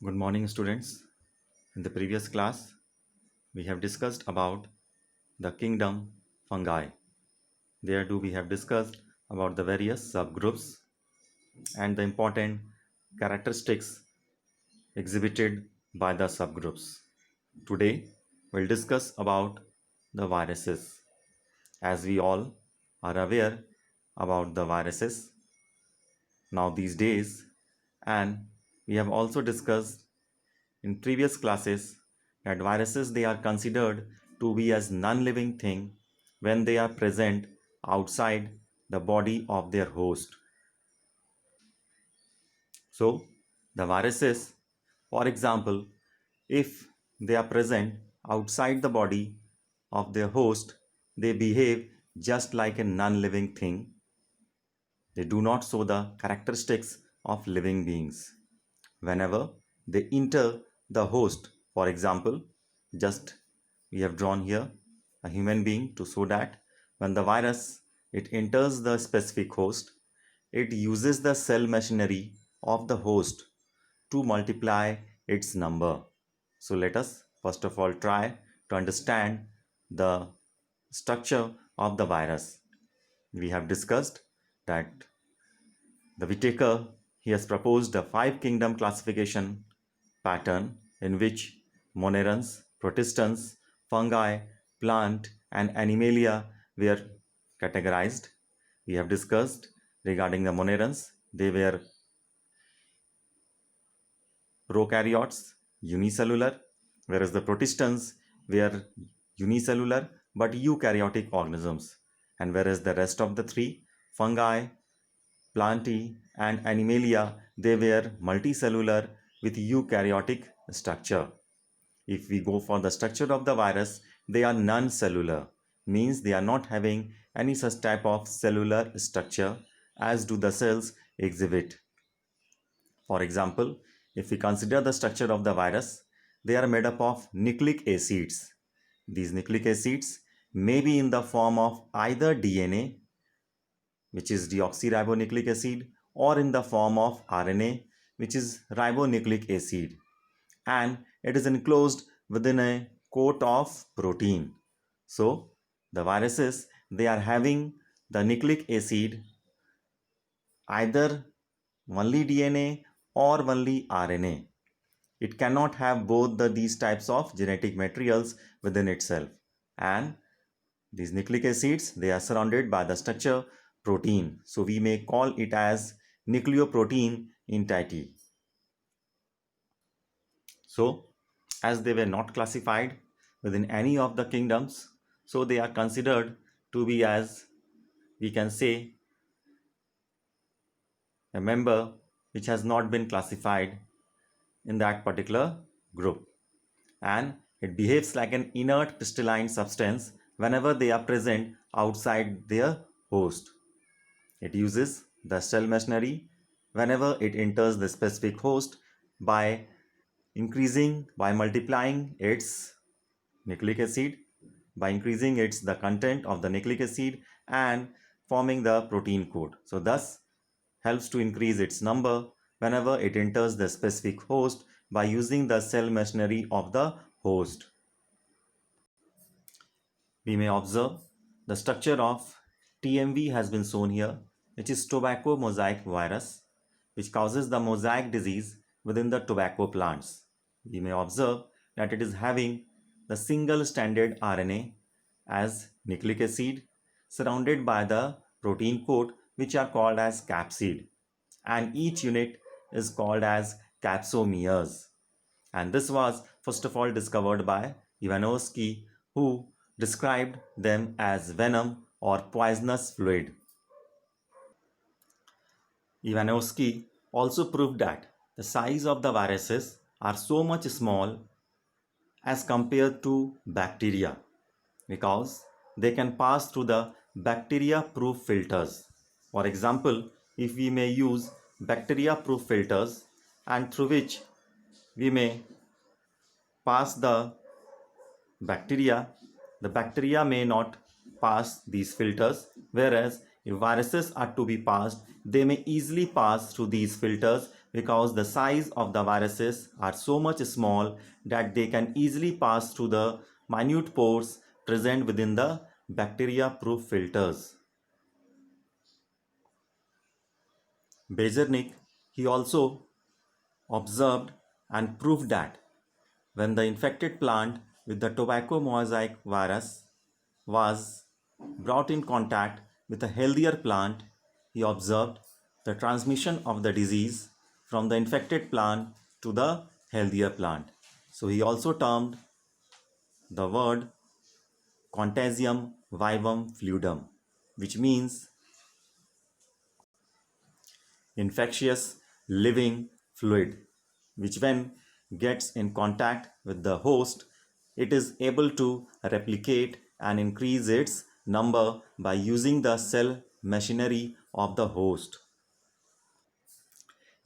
Good morning, students. In the previous class, we have discussed about the kingdom fungi. There we have discussed about the various subgroups and the important characteristics exhibited by the subgroups. Today, we'll discuss about the viruses. As we all are aware about the viruses now these days, and we have also discussed in previous classes that viruses they are considered to be as non-living thing when they are present outside the body of their host. So the viruses, for example, if they are present outside the body of their host, they behave just like a non-living thing. They do not show the characteristics of living beings. Whenever they enter the host, for example, just we have drawn here a human being to show that when the virus it enters the specific host, it uses the cell machinery of the host to multiply its number. So let us first of all try to understand the structure of the virus. We have discussed that the Whitaker he has proposed a five kingdom classification pattern in which monerans, protistans, fungi, plant, and animalia were categorized. We have discussed regarding the monerans, they were prokaryotes, unicellular, whereas the protistans were unicellular but eukaryotic organisms, and whereas the rest of the three, fungi, plantae, and animalia, they were multicellular with eukaryotic structure. If we go for the structure of the virus, they are non-cellular, means they are not having any such type of cellular structure as do the cells exhibit. For example, if we consider the structure of the virus, they are made up of nucleic acids. These nucleic acids may be in the form of either DNA, which is deoxyribonucleic acid, or in the form of RNA, which is ribonucleic acid, and it is enclosed within a coat of protein. So the viruses they are having the nucleic acid either only DNA or only RNA. It cannot have both these types of genetic materials within itself, and these nucleic acids they are surrounded by the structure protein, so we may call it as nucleoprotein entity. So as they were not classified within any of the kingdoms, so they are considered to be, as we can say, a member which has not been classified in that particular group, and it behaves like an inert crystalline substance whenever they are present outside their host. It uses the cell machinery whenever it enters the specific host by multiplying its nucleic acid, by increasing the content of the nucleic acid and forming the protein coat. So thus helps to increase its number whenever it enters the specific host by using the cell machinery of the host. We may observe the structure of TMV has been shown here, which is tobacco mosaic virus, which causes the mosaic disease within the tobacco plants. We may observe that it is having the single stranded RNA as nucleic acid surrounded by the protein coat, which are called as capsid, and each unit is called as capsomeres. And this was first of all discovered by Ivanovsky, who described them as venom or poisonous fluid. Ivanovsky also proved that the size of the viruses are so much small as compared to bacteria because they can pass through the bacteria proof filters. For example, if we may use bacteria proof filters and through which we may pass bacteria, the bacteria may not pass these filters, whereas if viruses are to be passed, they may easily pass through these filters because the size of the viruses are so much small that they can easily pass through the minute pores present within the bacteria-proof filters. Bezernik, he also observed and proved that when the infected plant with the tobacco mosaic virus was brought in contact with a healthier plant, he observed the transmission of the disease from the infected plant to the healthier plant. So he also termed the word contagium vivum fluidum, which means infectious living fluid, which when gets in contact with the host, it is able to replicate and increase its number by using the cell machinery of the host.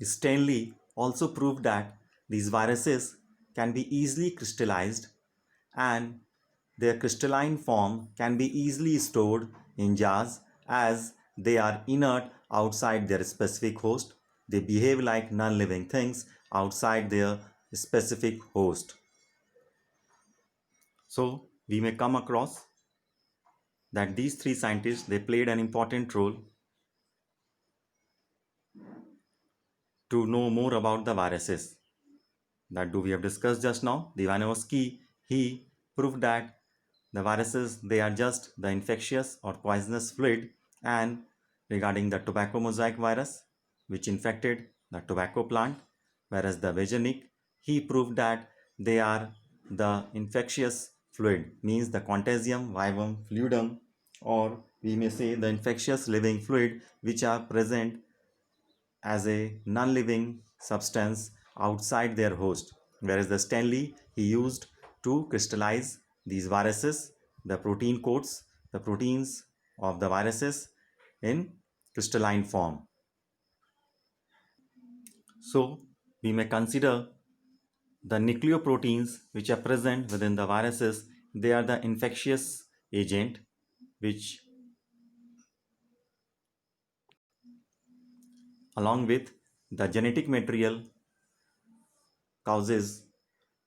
Stanley also proved that these viruses can be easily crystallized and their crystalline form can be easily stored in jars as they are inert outside their specific host. They behave like non-living things outside their specific host. So we may come across that these three scientists, they played an important role to know more about the viruses that we have discussed just now. The Ivanovsky, he proved that the viruses, they are just the infectious or poisonous fluid, and regarding the tobacco mosaic virus which infected the tobacco plant, whereas the Vegenik, he proved that they are the infectious fluid, means the contagium vivum fluidum, or we may say the infectious living fluid which are present as a non-living substance outside their host, whereas the Stanley, he used to crystallize these viruses, the protein coats, the proteins of the viruses in crystalline form. So we may consider the nucleoproteins which are present within the viruses. They are the infectious agent which, along with the genetic material, causes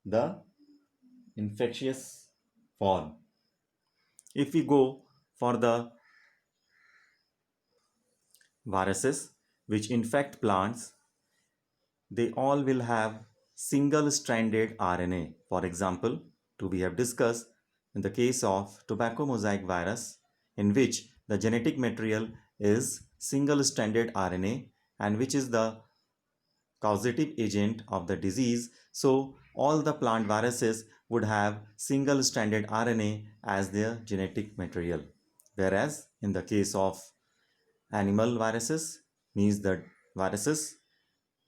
the infectious form. If we go for the viruses which infect plants, they all will have single-stranded RNA. For example, we have discussed in the case of tobacco mosaic virus, in which the genetic material is single-stranded RNA and which is the causative agent of the disease. So all the plant viruses would have single-stranded RNA as their genetic material. Whereas in the case of animal viruses, means the viruses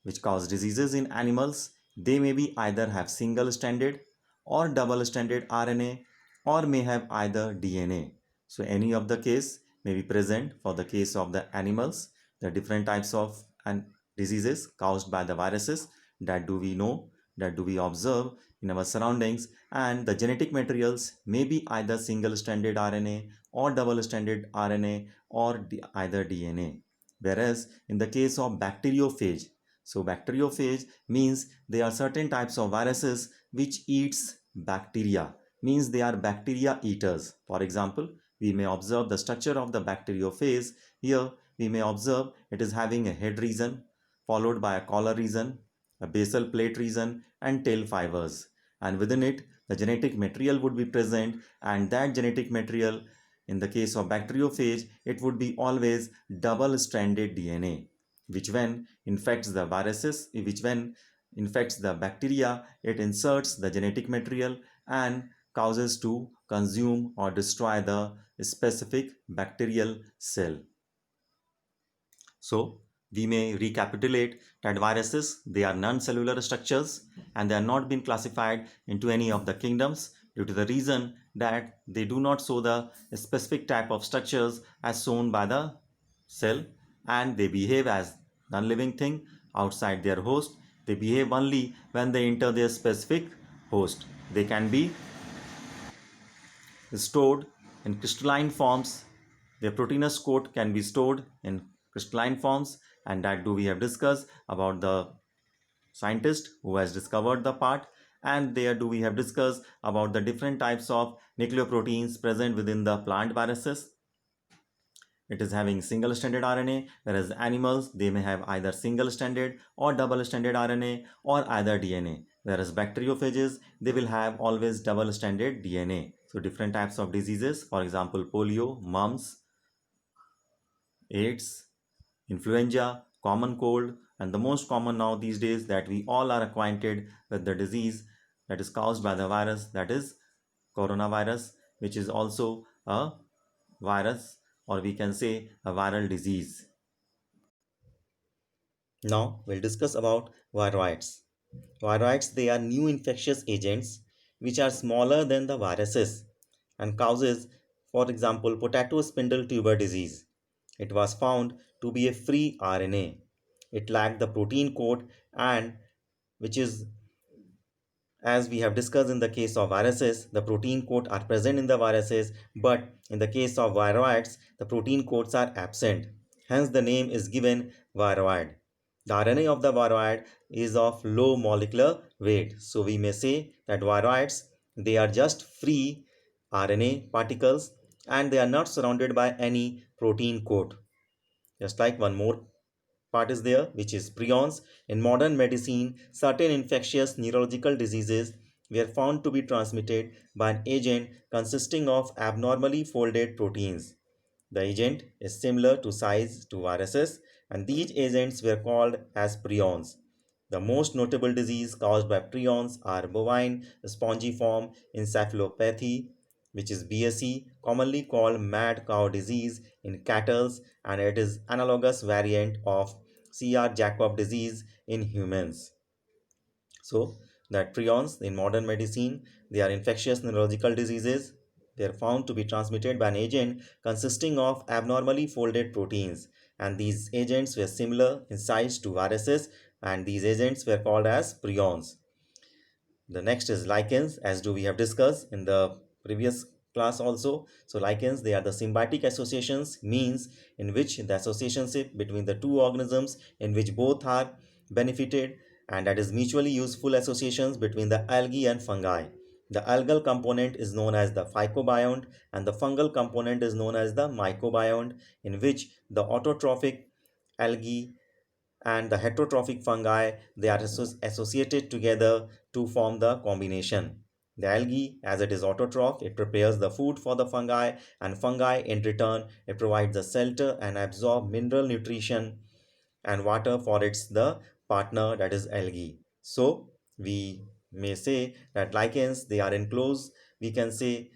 which cause diseases in animals, they may be either have single-stranded or double-stranded RNA or may have either DNA. So any of the case may be present for the case of the animals, the different types of diseases caused by the viruses that we know, that we observe in our surroundings, and the genetic materials may be either single-stranded RNA or double-stranded RNA or either DNA. Whereas in the case of bacteriophage, so bacteriophage means they are certain types of viruses which eats bacteria, means they are bacteria eaters. For example, we may observe the structure of the bacteriophage. Here we may observe it is having a head region followed by a collar region, a basal plate region and tail fibers, and within it the genetic material would be present, and that genetic material, in the case of bacteriophage, it would be always double-stranded DNA, which when infects the viruses, which when infects the bacteria, it inserts the genetic material and causes to consume or destroy the specific bacterial cell. So we may recapitulate that viruses, they are non-cellular structures and they are not been classified into any of the kingdoms due to the reason that they do not show the specific type of structures as shown by the cell, and they behave as non-living thing outside their host. They behave only when they enter their specific host. They can be stored in crystalline forms. Their proteinous coat can be stored in crystalline forms, and that we have discussed about the scientist who has discovered the part, and there do we have discussed about the different types of nucleoproteins present within the plant viruses. It is having single stranded RNA, whereas animals they may have either single stranded or double stranded RNA or either DNA. Whereas bacteriophages they will have always double stranded DNA. So different types of diseases, for example, polio, mumps, AIDS, influenza, common cold, and the most common now these days that we all are acquainted with the disease that is caused by the virus, that is coronavirus, which is also a virus, or we can say a viral disease. Now we'll discuss about viroids. Viroids they are new infectious agents which are smaller than the viruses and causes, for example, potato spindle tuber disease. It was found to be a free RNA. It lacked the protein coat, and which is, as we have discussed in the case of viruses, the protein coat are present in the viruses, but in the case of viroids, the protein coats are absent. Hence, the name is given viroid. The RNA of the viroid is of low molecular weight. So we may say that viroids, they are just free RNA particles and they are not surrounded by any protein coat. Just like one more part is there, which is prions. In modern medicine, certain infectious neurological diseases were found to be transmitted by an agent consisting of abnormally folded proteins. The agent is similar to size to viruses, and these agents were called as prions. The most notable disease caused by prions are bovine spongiform encephalopathy, which is BSE, commonly called mad cow disease in cattle, and it is analogous variant of CR-Jakob disease in humans. So, that prions in modern medicine, they are infectious neurological diseases. They are found to be transmitted by an agent consisting of abnormally folded proteins, and these agents were similar in size to viruses, and these agents were called as prions. The next is lichens, as do we have discussed in the previous class also. So lichens, they are the symbiotic associations, means in which the associationship between the two organisms in which both are benefited, and that is mutually useful associations between the algae and fungi. The algal component is known as the phycobiont and the fungal component is known as the mycobiont, in which the autotrophic algae and the heterotrophic fungi they are associated together to form the combination. The algae, as it is autotroph, it prepares the food for the fungi, and fungi in return it provides the shelter and absorb mineral nutrition and water for its the partner, that is algae. So we may say that lichens they are enclosed, we can say,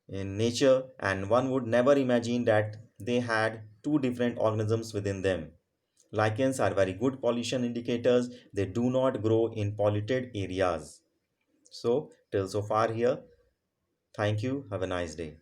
in nature, and one would never imagine that they had two different organisms within them. Lichens are very good pollution indicators. They do not grow in polluted areas. So, till so far here, thank you. Have a nice day.